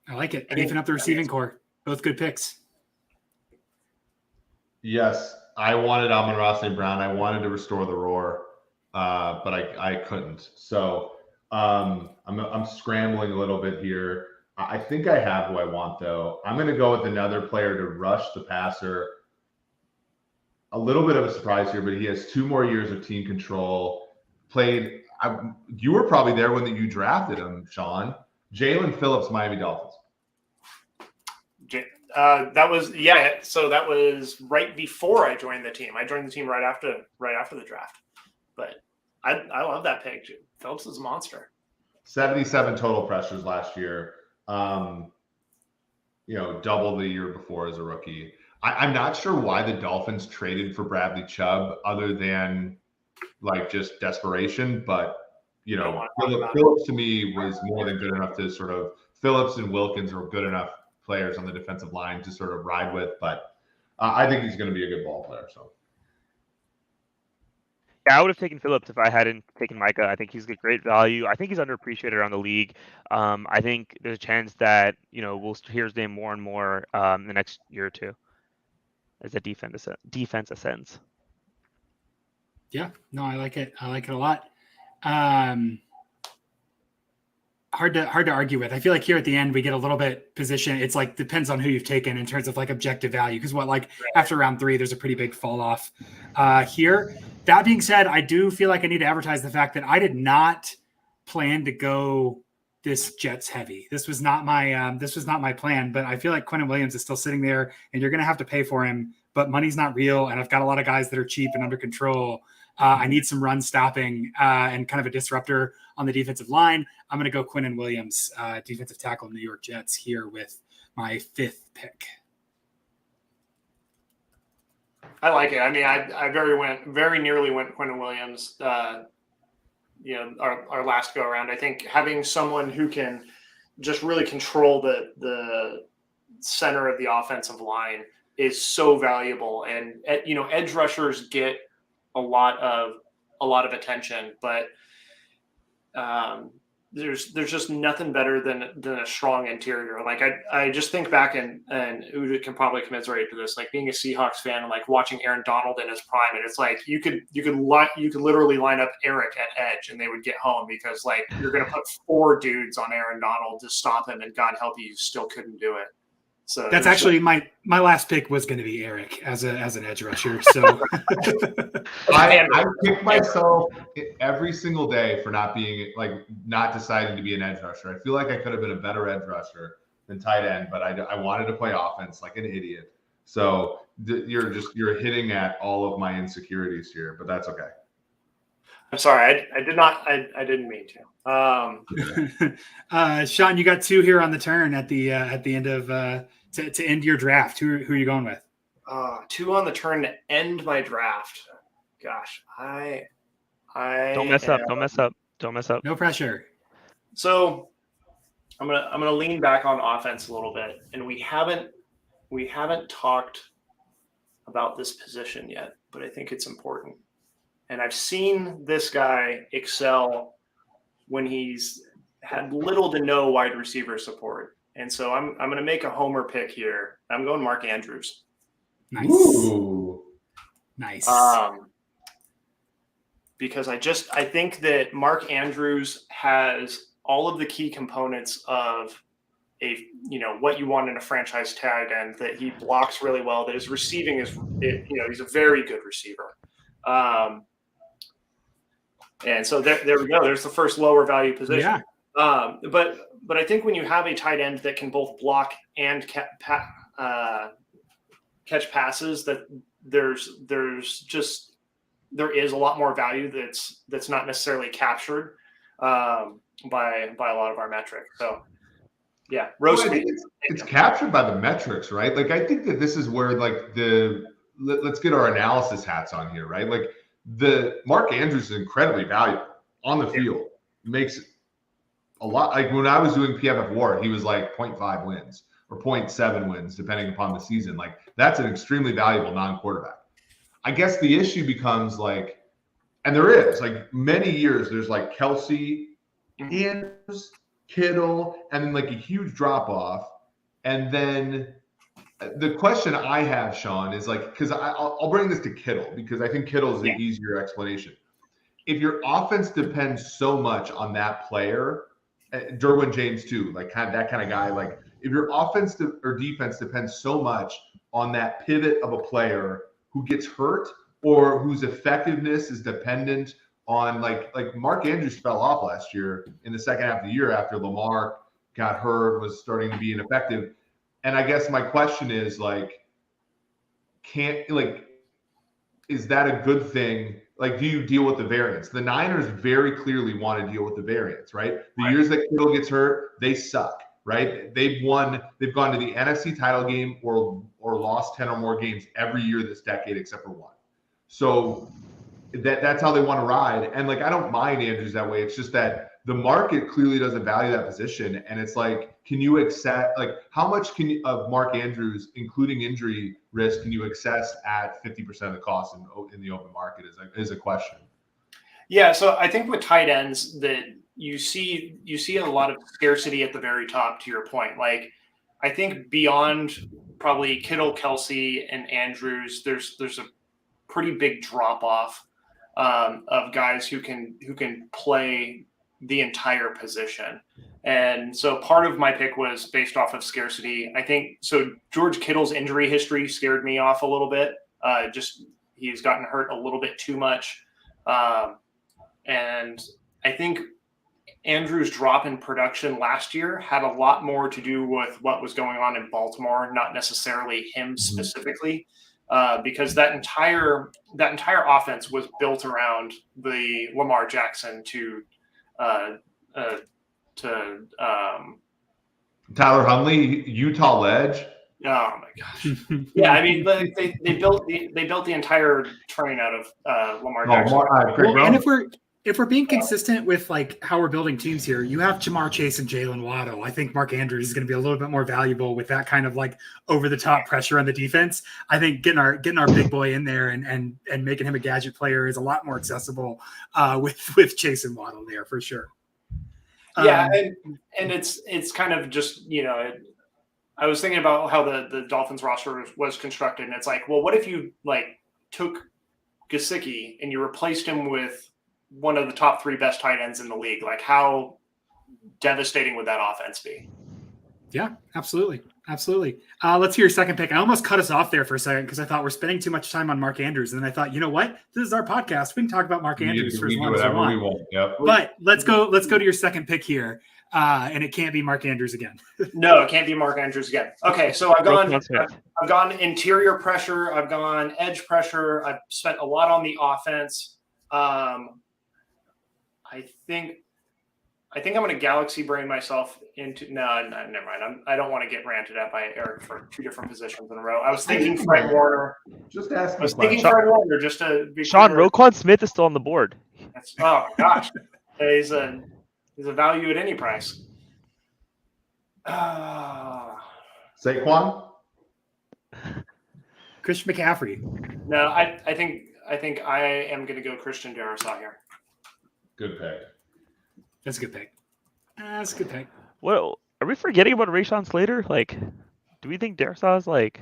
I like it. Beefing up the receiving core. Both good picks. Yes, I wanted Amon-Ra St. Brown. I wanted to restore the roar, but I couldn't. So I'm scrambling a little bit here. I think I have who I want, though. I'm going to go with another player to rush the passer. A little bit of a surprise here, but he has 2 more years of team control. You were probably there when you drafted him, Sean. Jalen Phillips, Miami Dolphins. That was right before I joined the team. I joined the team right after the draft. But I love that pick. Phillips is a monster. 77 total pressures last year. Double the year before as a rookie. I'm not sure why the Dolphins traded for Bradley Chubb other than like just desperation, but Phillips to me was more than good enough to sort of Phillips and Wilkins are good enough players on the defensive line to sort of ride with, but I think he's going to be a good ball player. So. Yeah, I would have taken Phillips if I hadn't taken Micah. I think he's a great value. I think he's underappreciated around the league. I think there's a chance that, we'll hear his name more and more in the next year or two as the defense ascends. Yeah, no, I like it. I like it a lot. Hard to argue with. I feel like here at the end we get a little bit position. It's like depends on who you've taken in terms of like objective value. Because after round 3, there's a pretty big fall off here. That being said, I do feel like I need to advertise the fact that I did not plan to go this Jets heavy. This was not my plan. But I feel like Quinnen Williams is still sitting there, and you're going to have to pay for him. But money's not real, and I've got a lot of guys that are cheap and under control. I need some run stopping and kind of a disruptor on the defensive line. I'm going to go Quinnen Williams, defensive tackle, New York Jets, here with my 5th pick. I like it. I mean, I very nearly went Quinnen Williams. Our last go around. I think having someone who can just really control the center of the offensive line is so valuable. And edge rushers get a lot of attention, but there's just nothing better than a strong interior. Like I just think back and Udit can probably commiserate to this, like being a Seahawks fan and like watching Aaron Donald in his prime, and it's like you could literally line up Eric at edge and they would get home because like you're gonna put 4 dudes on Aaron Donald to stop him, and God help you still couldn't do it. So that's actually my last pick was going to be Eric as an edge rusher. So I kick myself every single day for not deciding to be an edge rusher. I feel like I could have been a better edge rusher than tight end, but I wanted to play offense like an idiot. So you're hitting at all of my insecurities here, but that's okay. I'm sorry, I didn't mean to. Sean, you got 2 here on the turn at the end of to end your draft. Who are you going with? 2 on the turn to end my draft. Gosh, I don't mess up. Don't mess up. No pressure. So I'm gonna lean back on offense a little bit, and we haven't talked about this position yet, but I think it's important. And I've seen this guy excel when he's had little to no wide receiver support. And so I'm going to make a homer pick here. I'm going Mark Andrews. Nice. Ooh. Nice. Because I think that Mark Andrews has all of the key components of what you want in a franchise tight end, that he blocks really well, that his receiving he's a very good receiver. And so there we go. There's the first lower value position. Yeah. But I think when you have a tight end that can both block and catch passes, that there is a lot more value that's not necessarily captured by a lot of our metrics. So yeah, I think it's captured by the metrics, right? Like I think that this is where let's get our analysis hats on here, right? Like the Mark Andrews is incredibly valuable on the field. Makes a lot. Like when I was doing PFF WAR, he was like 0.5 wins or 0.7 wins, depending upon the season. Like that's an extremely valuable non-quarterback. I guess the issue becomes and there is many years, there's Kelsey, Andrews, Kittle, and then a huge drop off. And then the question I have, Sean, is because I'll bring this to Kittle because I think Kittle is the easier explanation. If your offense depends so much on that player, Derwin James too, that kind of guy, if your offense or defense depends so much on that pivot of a player who gets hurt or whose effectiveness is dependent on Mark Andrews fell off last year in the second half of the year after Lamar got hurt, was starting to be ineffective. And I guess my question is is that a good thing? Do you deal with the variance? The Niners very clearly want to deal with the variance, right? The years that Kittle gets hurt, they suck, right? They've gone to the NFC title game or lost 10 or more games every year this decade except for one. So that's how they want to ride. And I don't mind Andrews that way. It's just that the market clearly doesn't value that position. And it's can you accept, how much of Mark Andrews, including injury risk, can you access at 50% of the cost in the open market is a question. Yeah. So I think with tight ends that you see a lot of scarcity at the very top, to your point. I think beyond probably Kittle, Kelsey, and Andrews, there's a pretty big drop off of guys who can play the entire position. And so part of my pick was based off of scarcity. I think so. George Kittle's injury history scared me off a little bit. He's gotten hurt a little bit too much. And I think Andrews' drop in production last year had a lot more to do with what was going on in Baltimore, not necessarily him specifically. Because that entire offense was built around the Lamar Jackson to Tyler Huntley, Utah ledge. Oh my gosh! Yeah, I mean they built the entire train out of Lamar Jackson. And if we're being consistent with how we're building teams here, you have Jamar Chase and Jalen Waddle. I think Mark Andrews is going to be a little bit more valuable with that kind of over the top pressure on the defense. I think getting our big boy in there and making him a gadget player is a lot more accessible with Chase and Waddle there for sure. Yeah, and it's kind of just I was thinking about how the Dolphins roster was constructed, and it's well, what if you took Gesicki and you replaced him with one of the top 3 best tight ends in the league? How devastating would that offense be? Yeah, absolutely. Absolutely. Let's hear your second pick. I almost cut us off there for a second because I thought we're spending too much time on Mark Andrews. And then I thought, you know what? This is our podcast. We can talk about Mark Andrews for as long as we want. Yep. But let's go to your second pick here. And it can't be Mark Andrews again. No, it can't be Mark Andrews again. Okay, so I've gone interior pressure. I've gone edge pressure. I've spent a lot on the offense. I think I'm going to galaxy brain myself into no, never mind. I don't want to get ranted at by Eric for two different positions in a row. I was thinking Fred Warner. Just ask. I was thinking Fred Warner just to be Sean clear. Roquan Smith is still on the board. Oh gosh, he's a value at any price. Saquon. Christian McCaffrey. No, I think I am going to go Christian Darrisaw here. Good pick. That's a good pick. That's a good pick. Well, are we forgetting about Rashawn Slater? Like, do we think Darrisaw is like?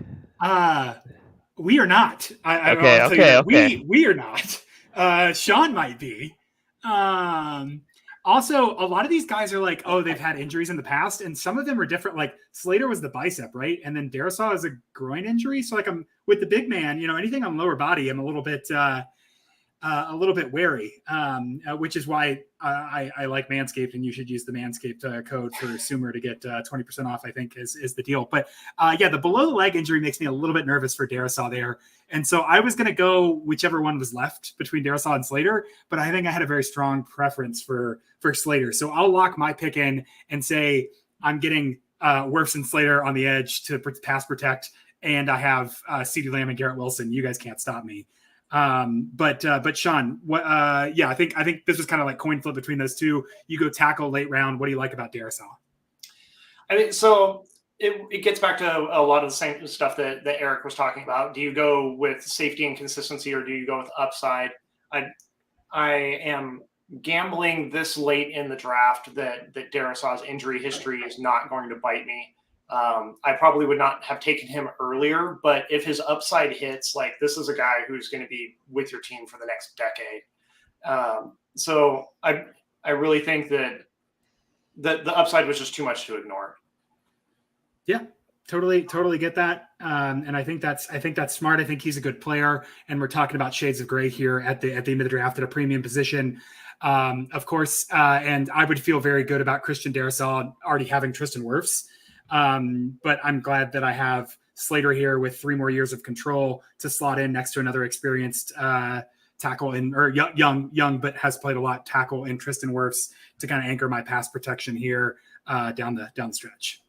We are not. Okay. We are not. Sean might be. Also, a lot of these guys are like, oh, they've had injuries in the past, and some of them are different. Like Slater was the bicep, right? And then Darrisaw is a groin injury. So like I'm with the big man, anything on lower body, I'm a little bit wary, which is why I like Manscaped, and you should use the Manscaped code for Sumer to get 20% off, I think is the deal. But the below the leg injury makes me a little bit nervous for Darrisaw there. And so I was going to go whichever one was left between Darrisaw and Slater, but I think I had a very strong preference for Slater. So I'll lock my pick in and say I'm getting Wirfs and Slater on the edge to pass protect, and I have CeeDee Lamb and Garrett Wilson. You guys can't stop me. But Sean, what? I think this was kind of like coin flip between those two. You go tackle late round. What do you like about Darrisaw? I mean, so it gets back to a lot of the same stuff that Eric was talking about. Do you go with safety and consistency, or do you go with upside? I am gambling this late in the draft that Darrisaw's injury history is not going to bite me. I probably would not have taken him earlier, but if his upside hits, like this is a guy who's going to be with your team for the next decade. So I really think that the upside was just too much to ignore. Yeah, totally get that. And I think that's smart. I think he's a good player, and we're talking about shades of gray here at the end of the draft at a premium position. Of course, and I would feel very good about Christian Darrisaw already having Tristan Wirfs. But I'm glad that I have Slater here with 3 more years of control to slot in next to another experienced tackle young, but has played a lot tackle in Tristan Wirfs to kind of anchor my pass protection here down the stretch.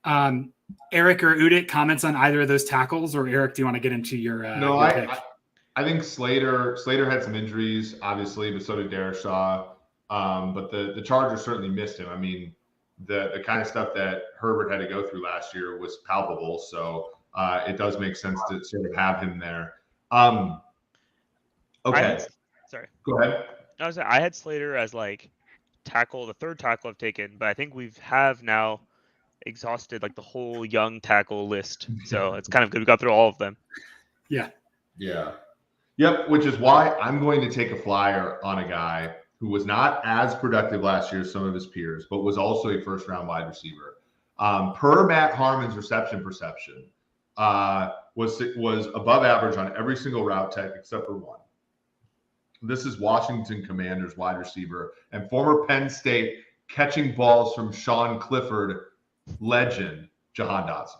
Eric or Udit, comments on either of those tackles, or Eric, do you want to get into your No, pick? I think Slater had some injuries, obviously, but so did Darrisaw. But the Chargers certainly missed him. I mean, the kind of stuff that Herbert had to go through last year was palpable. So it does make sense to sort of have him there. Okay. Sorry. Go ahead. I had Slater as like tackle, the third tackle I've taken, but I think we have now exhausted like the whole young tackle list. So it's kind of good. We got through all of them. Yeah. Yep. Which is why I'm going to take a flyer on a guy who was not as productive last year as some of his peers, but was also a first-round wide receiver. Per Matt Harmon's reception perception, was above average on every single route tech except for one. This is Washington Commanders wide receiver and former Penn State catching balls from Sean Clifford legend, Jahan Dotson.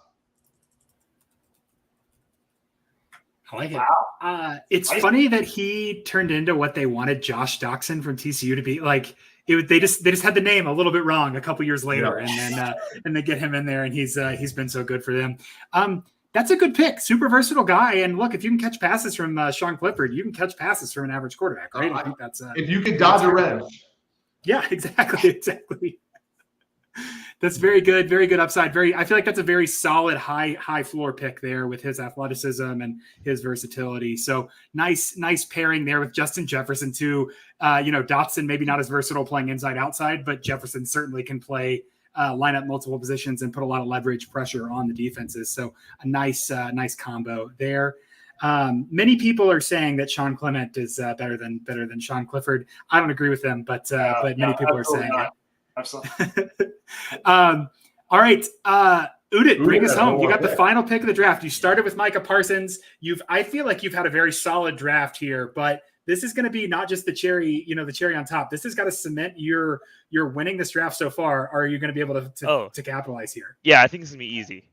I like it. Wow. It's funny that he turned into what they wanted Josh Doxson from TCU to be. Like they just had the name a little bit wrong a couple years later, and they get him in there, and he's been so good for them. That's a good pick, super versatile guy. And look, if you can catch passes from Sean Clifford, you can catch passes from an average quarterback, right? I think that's if you can dodge a wrench. Yeah, exactly. That's very good upside. I feel like that's a very solid high floor pick there with his athleticism and his versatility. So nice pairing there with Justin Jefferson too. Dotson maybe not as versatile playing inside outside, but Jefferson certainly can play line up multiple positions and put a lot of leverage pressure on the defenses. So a nice combo there. Many people are saying that Sean Clement is better than Sean Clifford. I don't agree with them, but many people are saying it. Absolutely. All right. Udit, bring us home. You got the final pick of the draft. You started with Micah Parsons. I feel like you've had a very solid draft here, but this is going to be not just the cherry on top. This has got to cement you're winning this draft so far. Are you going to be able to capitalize here? Yeah, I think this is going to be easy.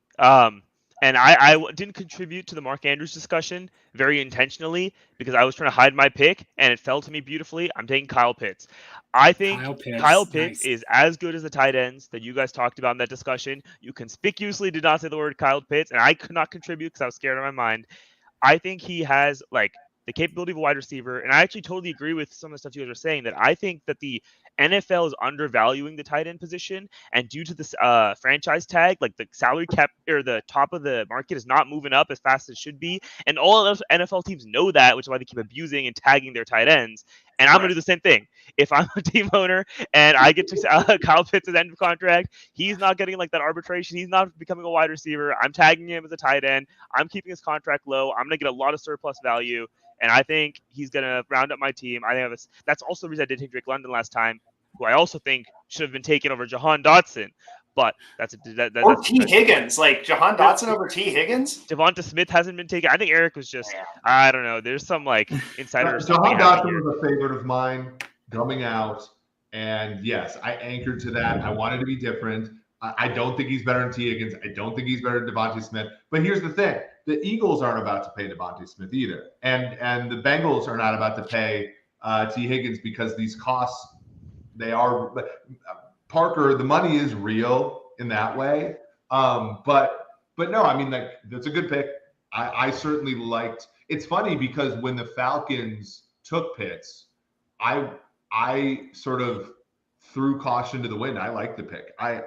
And I didn't contribute to the Mark Andrews discussion very intentionally because I was trying to hide my pick, and it fell to me beautifully. I'm taking Kyle Pitts. I think Kyle Pitts is as good as the tight ends that you guys talked about in that discussion. You conspicuously did not say the word Kyle Pitts, and I could not contribute because I was scared in my mind. I think he has the capability of a wide receiver, and I actually totally agree with some of the stuff you guys are saying, that I think that the NFL is undervaluing the tight end position, and due to this franchise tag, the salary cap or the top of the market is not moving up as fast as it should be, and all of those NFL teams know that, which is why they keep abusing and tagging their tight ends. And I'm going to do the same thing. If I'm a team owner and I get to Kyle Pitts at the end of contract, he's not getting that arbitration. He's not becoming a wide receiver. I'm tagging him as a tight end. I'm keeping his contract low. I'm going to get a lot of surplus value. And I think he's going to round up my team. I think that's also the reason I did take Drake London last time, who I also think should have been taken over Jahan Dotson. But that's T. Higgins, Jahan Dotson over T. Higgins. Devonta Smith hasn't been taken. I think Eric was just, I don't know. There's some insider. Jahan Dotson was a favorite of mine coming out, and yes, I anchored to that. I wanted to be different. I don't think he's better than T. Higgins. I don't think he's better than Devonta Smith. But here's the thing: the Eagles aren't about to pay Devonta Smith either, and the Bengals are not about to pay T. Higgins because these costs they are. Parker, the money is real in that way. But no, I mean, that's a good pick. I certainly liked. It's funny because when the Falcons took Pitts, I sort of threw caution to the wind. I like the pick. I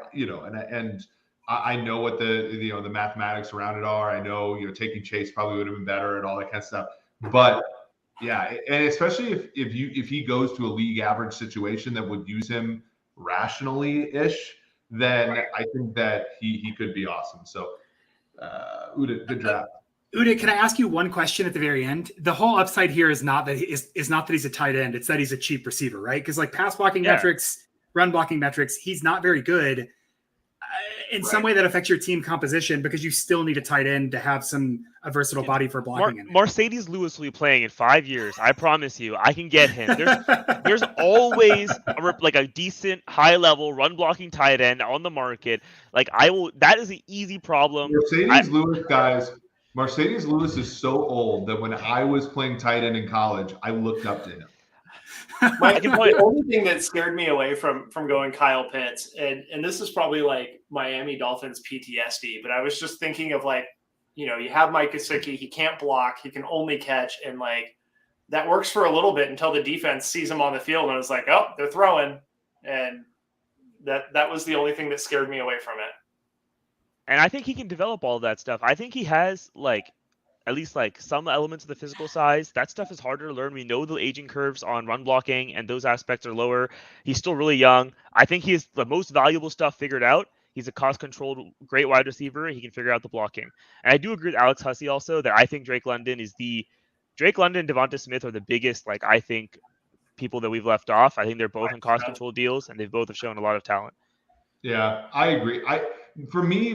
know what the mathematics around it are. I know, taking Chase probably would have been better and all that kind of stuff. But yeah, and especially if he goes to a league average situation that would use him rationally-ish, then I think that he could be awesome. So, Udit, good draft. Udit, can I ask you one question at the very end? The whole upside here is not that he's a tight end; it's that he's a cheap receiver, right? Because pass blocking metrics, run blocking metrics, he's not very good. In some way that affects your team composition because you still need a tight end to have a versatile body for blocking. Mercedes Lewis will be playing in 5 years. I promise you, I can get him. There's always a decent high level run blocking tight end on the market. That is an easy problem. Mercedes Lewis is so old that when I was playing tight end in college, I looked up to him. The only thing that scared me away from going Kyle Pitts, and this is probably Miami Dolphins PTSD, but I was just thinking of you have Mike Gesicki, he can't block, he can only catch, and that works for a little bit until the defense sees him on the field and it's oh, they're throwing, and that was the only thing that scared me away from it. And I think he can develop all of that stuff. I think he has at least some elements of the physical size. That stuff is harder to learn. We know the aging curves on run blocking and those aspects are lower. He's still really young. I think he has the most valuable stuff figured out. He's a cost-controlled, great wide receiver. He can figure out the blocking. And I do agree with Alex Hussey also that I think Drake London and Devonta Smith are the biggest, I think, people that we've left off. I think they're both in cost-controlled deals, and they both have shown a lot of talent. Yeah, I agree. For me,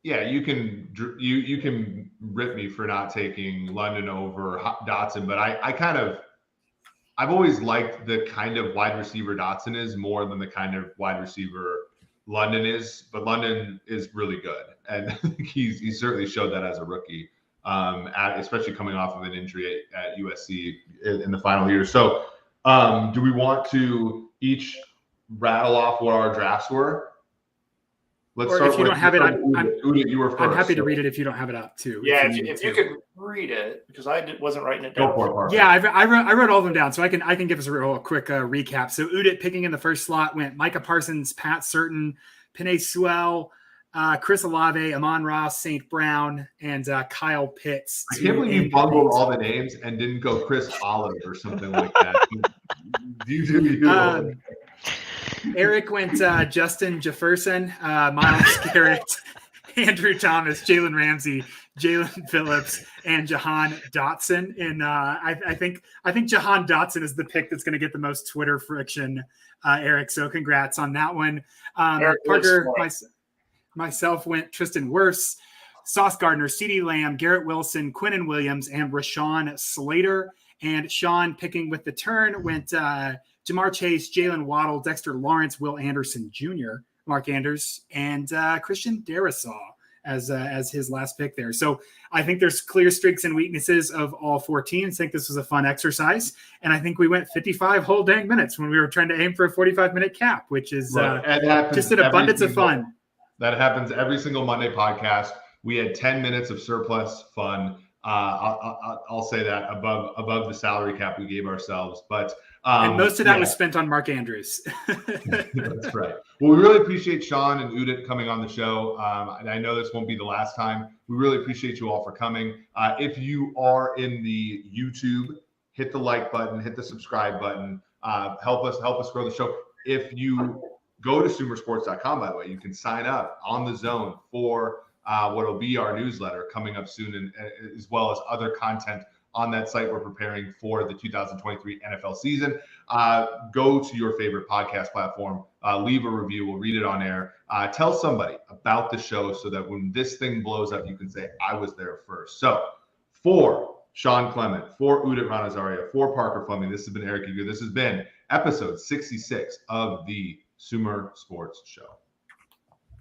you can rip me for not taking London over Dotson, but I've always liked the kind of wide receiver Dotson is more than the kind of wide receiver London is. But London is really good, and he certainly showed that as a rookie, especially coming off of an injury at USC in the final year. So, do we want to each rattle off what our drafts were? Let's start if you don't have it, Udit, you were first. I'm happy to read it if you don't have it up too. Yeah, if you could read it, because I wasn't writing it down. Go for it, yeah, I wrote all of them down, so I can give us a real quick recap. So Udit picking in the first slot went Micah Parsons, Pat Certain, Penei Sewell, Chris Olave, Amon Ross, St. Brown, and Kyle Pitts. I can't believe you bungled all the names and didn't go Chris Olive or something like that. You. Eric went Justin Jefferson, Miles Garrett, Andrew Thomas, Jalen Ramsey, Jalen Phillips, and Jahan Dotson. And I think Jahan Dotson is the pick that's going to get the most Twitter friction, Eric. So congrats on that one. Parker, myself went Tristan Wirfs, Sauce Gardner, CeeDee Lamb, Garrett Wilson, Quinnen Williams, and Rashawn Slater. And Sean, picking with the turn, went Jamar Chase, Jalen Waddle, Dexter Lawrence, Will Anderson Jr., Mark Andrews, and Christian Darrisaw as his last pick there. So I think there's clear strengths and weaknesses of all four teams. I think this was a fun exercise. And I think we went 55 whole dang minutes when we were trying to aim for a 45-minute cap, which is just an abundance of fun. That happens every single Monday podcast. We had 10 minutes of surplus fun. I'll say that above the salary cap we gave ourselves, but and most of that was spent on Mark Andrews. That's right. Well, we really appreciate Sean and Udit coming on the show. And I know this won't be the last time. We really appreciate you all for coming. If you are in the YouTube, hit the like button, hit the subscribe button. Help us grow the show. If you go to SumerSports.com, by the way, you can sign up on the Zone for what will be our newsletter coming up soon, and as well as other content on that site. We're preparing for the 2023 NFL season. Go to your favorite podcast platform, leave a review. We'll read it on air. Tell somebody about the show so that when this thing blows up, you can say, I was there first. So for Sean Clement, for Udit Ranasaria, for Parker Fleming, this has been Eric Eager. This has been episode 66 of the Sumer Sports Show.